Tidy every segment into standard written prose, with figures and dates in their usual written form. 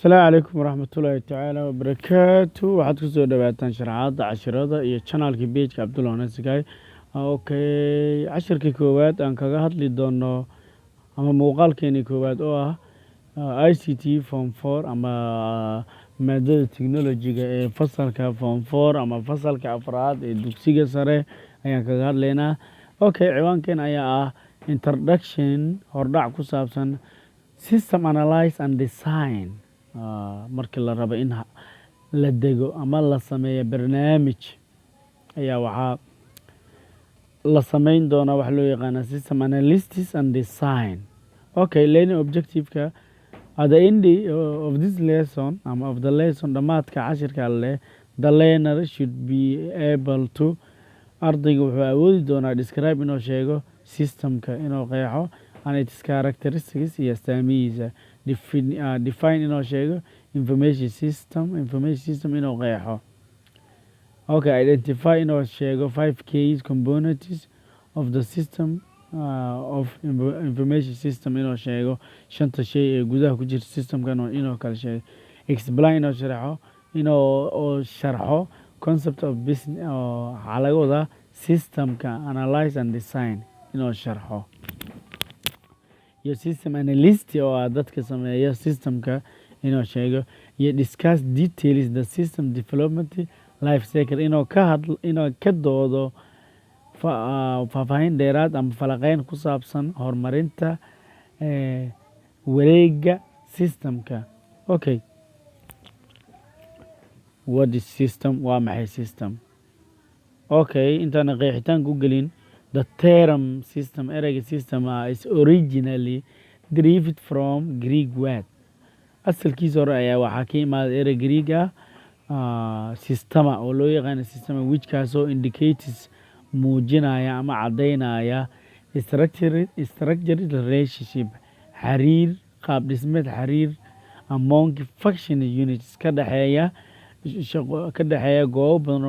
Asalaamu calaykum waraxmatullaahi tacaala wabarakaatu. Waxaad ku soo dhawaataan sharaxaadda casharada iyo channelka page Cabdulla Onasigay. Casharkii koowaad aan kaga hadli doono ama muuqaalkeeni koowaad oo ah ICT Form 4 ama maadada technology-ga ee fasalka Form 4 ama fasalka afraad ee dugsiga sare ayaan kaga hadlaynaa. Ciwaankeen ayaa ah Introduction, hordhac ku saabsan System Analysis and Design. Markii la rabo in la dego ama la sameeyo barnaamij ayaa waxaa la sameyn doonaa wax loo yaqaana System Analysis and Design. Learning objective-ka at the end of this lesson of the lesson dhamaadka cashirka leh, the learner should be able to ardayga wuxuu awoodi doonaa describe inuu sheego systemka, inuu qeexo and its characteristics iyo astaamihiisa. Define inuu sheego information system inuu qeexo. Identify inuu sheego 5 key components of the system of information system inuu sheego 5 shay ee gudaha ku jira systemkan inuu kala sheego. Explain inuu sharxo concept of business waxaa laga wadaa systemka. Analyze and design inuu sharxo. Iyo system analyst oo dadka sameeya systemka inuu sheego. Iyo discuss details the system development life cycle inuu ka doodo faahfaahin dheeraad ama falanqeyn ku saabsan horumarinta wareegga systemka. What is system? Waa maxay system? Intaan qeexitaan ku gelin, the term system, ereyga system is originally derived from Greek word. Asalkiisa hore ayaa waxaa ka imaaday erey Greek systema oo loo yaqaano systema, which kaasoo indicates muujinaya ama caddaynaya structured relationship, xiriir qaab dhismeed xiriir among functional units ka dhexeeya goobo badan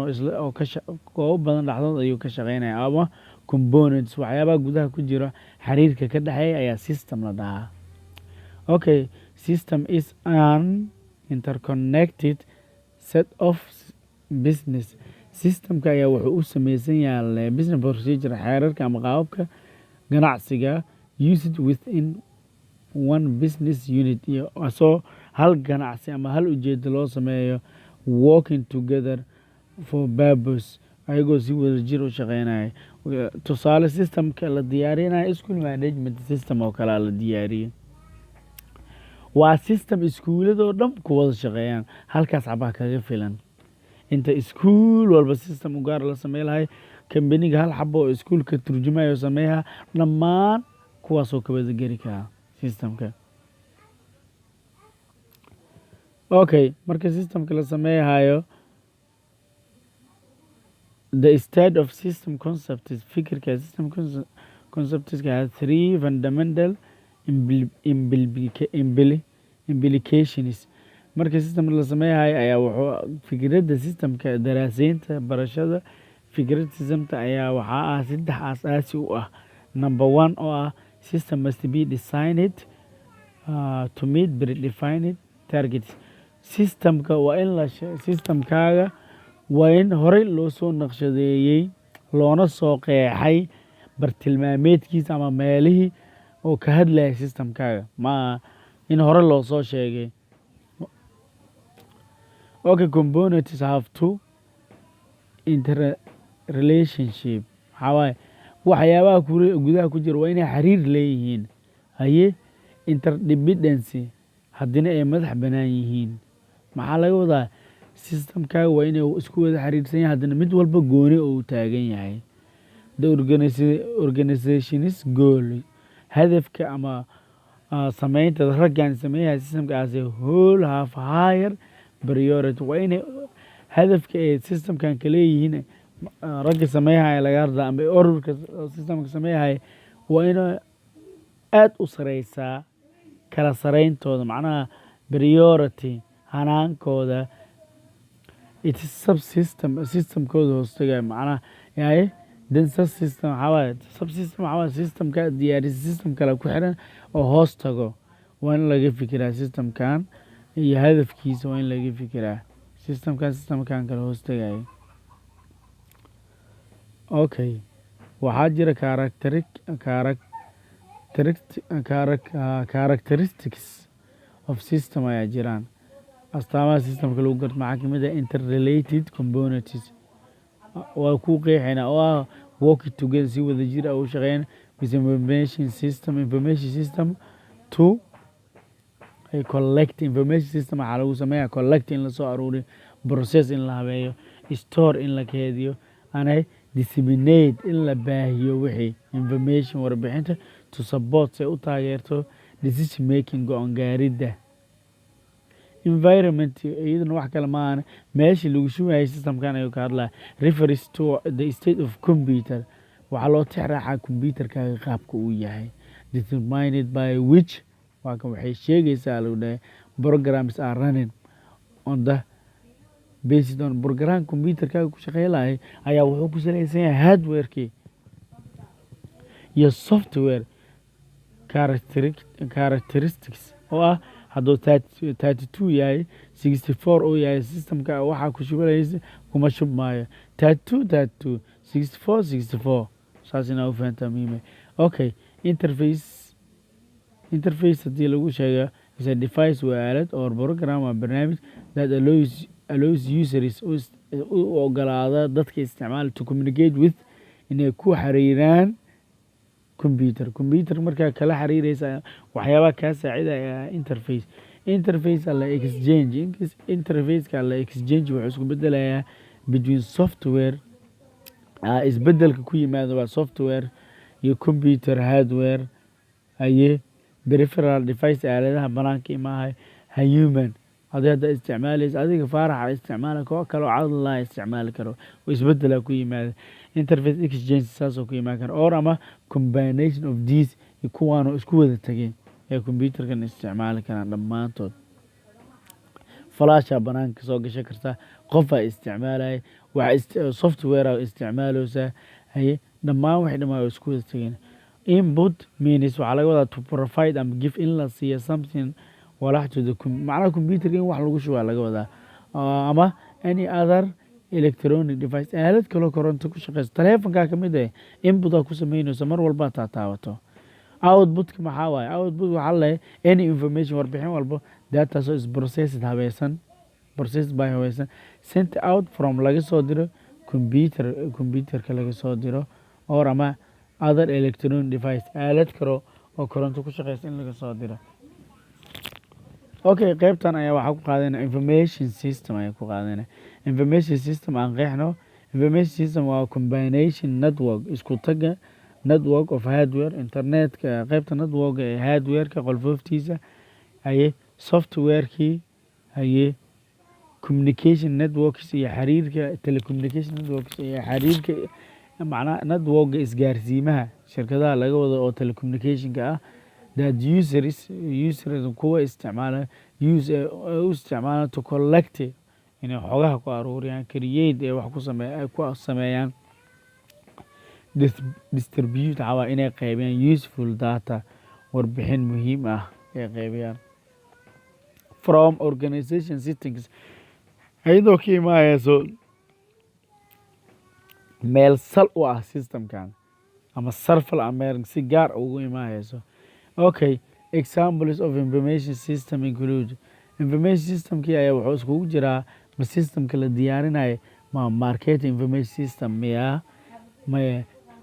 goobo badan dhexdood ayuu ka shaqeynaya ama components waxyaabaha gudaha ku jira xiriirka ka dhexeeya ayaa system la dhahaa. System is an interconnected set of business. Systemka ayaa wuxuu u sameysan yahay business procedure, xeerarka ama qaababka ganacsiga used within one business unit iyo asoo hal ganacsi ama hal ujeedo loo sameeyo, working together for purpose ayagoo si wadajir u shaqeynaya. Tusaale, systemka la diyaarinayo school management system oo kale la diyaariyo waa system iskuuladoo dhan ku wada shaqeeyaan, halkaas cabaa kaga filan. Inta iskuul walba system u gaar la sameyn lahay, kambaniga hal xabo oo iskuul ka turjumayo sameeya dhammaan kuwaasoo ka wada geli kara systemka. Marka systemka la sameeyayo, the state of system concept is fikirka system concepts has 3 fundamental implications. Marka system la sameeyayo ayaa wuxuu fikradda systemka daraasaynta barashada fikradda systemka ayaa waxaa 3 aasaasi u ah. Number 1 oo ah system must be designed to meet predefined targets. Systemka waa in systemkaaga waa in horey loo soo naqshadeeyey loona soo qeexay bartilmaameedkiisa ama meelihii oo ka hadlaya systemkaaga, ma in hore loo soo sheegay. Components have to interrelationship. Waxyaabaha gudaha ku jira waa inay xiriir leeyihiin. Interdependency haddina ay madax bannaan yihiin. Maxaa laga wadaa? Systemkaaga waa inay isku wada xiriirsan yahay, haddana mid walba gooni oo u taagan yahay. The organization's goal, hadafka ama sameynta raggan sameeyaha systemka as a whole have higher priority. Waa inay hadafka ee systemkan ka leeyihiin ragga sameeyaha laga hadla ama ururka systemka sameeyaha waa inay aad u sareysaa kala sareyntooda, macnaha priority hanaankooda. It is subsystem systemkooda hoostaga, macnaha then subsystem subsystem systemka diyaarisa system kale ku xiran oo hoos tago. Waa in laga fikiraa systemkan iyo hadafkiisa waa in laga fikiraa. Systemkan kale hoos tagayo. Okay, waxaa jira characteristics of system ayaa jiraan. Astaamaha systemka lagu garto maxaa kamid ah interrelated components. waa ku qeexayna oo ah working together si wada jir ah u shaqeeyaan with information system to collect information system waxaa lagu sameeyaa collect in la soo aruuriyo, process in la habeeyo, store in la keediyo, and disseminate in la baahiyo wixii information warbixinta to support si u taageerto decision making go-aan gaaridda. Environment iyadana wax kale maahan meeshii lagu shubayay systemkan ayuu ka hadlaya refers to the state of computer. waxaa loo tixraacaa computerkaaga qaabka uu yahay determined by which waxay sheegaysaa lagu dhahay programs are running on the based on program computerkaaga ku shaqeynaya ayaa wuxuu ku salaysan yahay hardwarekii iyo software characteristics oo ah hadduu 32 yahay 64 oo yahay systemka waxaa ku shubanaysa kuma shubmaayo 32 64 saasina u fahantaa muhiim. Okay, interface haddii lagu sheego is a device waa aalad or program waa barnaamij that allows users u ogolaada dadka isticmaala to communicate with inay ku xiriiraan computer markaa kala xiriiraysa waxyaabaha kaa saacidaya interface alla exchange wuxuu isku bedelayaa between software isbedelka ku yimaada waa software iyo computer hardware aye peripheral device aaladaha banaanka imaahay human hadda isticmaalaysa adiga faaraxa isticmaala koo kale oo cad la isticmaali karo oo isbedela ku yimaada interface exchange saasoo ku imaan kara or ama combination of these kuwaanoo isku wada tageen ee computerkan isticmaali karaan dhammaantood. flasha banaanka soo gashan karta qofaa isticmaalaya software isticmaaloosa haye dhammaan waxay dhammaan isku wada tageen. Input means waxaa laga wadaa to provide and give in la siiya something walax to the macnaha computerka in wax lagu shubaa laga wadaa ama any other electronic device aalad kaloo koronto ku shaqeysa taleefankaa kamid ah inputaa ku sameynayso mar walba taataawato. Outputka maxaa waaye output waxaa leeyahay any information warbixin walbo data so is processed by habaysan sent out from laga soo diro computerka laga soo diro or ama other electronic device aalad karo oo koronto ku shaqeysa in laga soo diro. Okay, qaybtan ayaa waxaa ku qaadana information system ayaa ku qaadana information system aan qeexno. Information system waa combination network isku taga network of hardware internetka qaybta network ee hardwareka qolfooftiisa haye softwarekii haye communication networks iyo xiriirka telecommunication networks iyo xiriirka macnaha network isgaarsiimaha shirkadaha laga wado oo telecommunicationka ah that users kuwa isticmaala isticmaala to collect inay xogaha ku aruuriyaan create ee wax ku sameeyaan distribute waxaa inay qaybiyaan useful data warbixin muhiim ah ay qaybiyaan from organization settings ayadoo ka imaayayso meel sal u ah systemkan ama sarfal ama si gaar ugu imaayayso. Okay, examples of information system include information systemkii ayaa wuxuu iskugu jiraa ma systemka la diyaarinayo ma market information system miyaa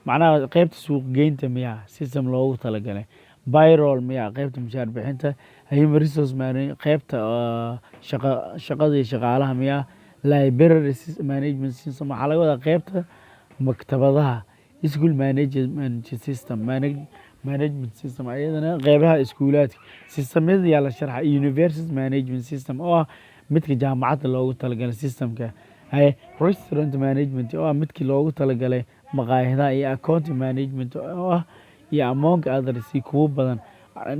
macnaha qaybta suuq geynta miyaa system loogu talagalay payroll miyaa qaybta mushaar bixinta human resource qaybta shaqada iyo shaqaalaha miyaa library management system waxaa laga wadaa qaybta maktabadaha school management system ayadana qeybaha iskuulaadka systemyada yaa la sharxa university management system oo ah midka jaamacadda loogu talagalay systemka restaurant management oo ah midkii loogu talagalay maqaayadaha iyo accounting management oo ah iyo among others kuwa badan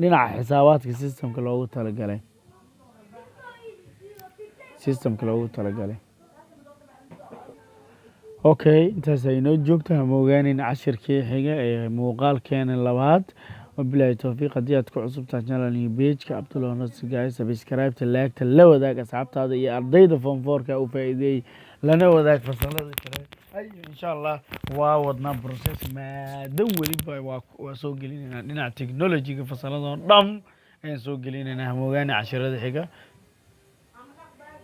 dhinaca xisaabaadka systemka loogu talagalay. Okay, intaas ay noo joogto ha moogaanin cashirkii xiga ee muuqaalkeena labaad wabilahi towfiiq haddii aad ku cusubtahay channelni pageka Abdullah Honesty guys subscribe like la wadaag asxaabtaada iyo ardayda form 4 u faa'iideeyay lana wadaag fasalada kale insha Allah waa wadnaa process maada waliba waa soo gelinayna dhinaca technology-ga fasalada oo dhan ayaan soo gelinayna moogaana casharada xiga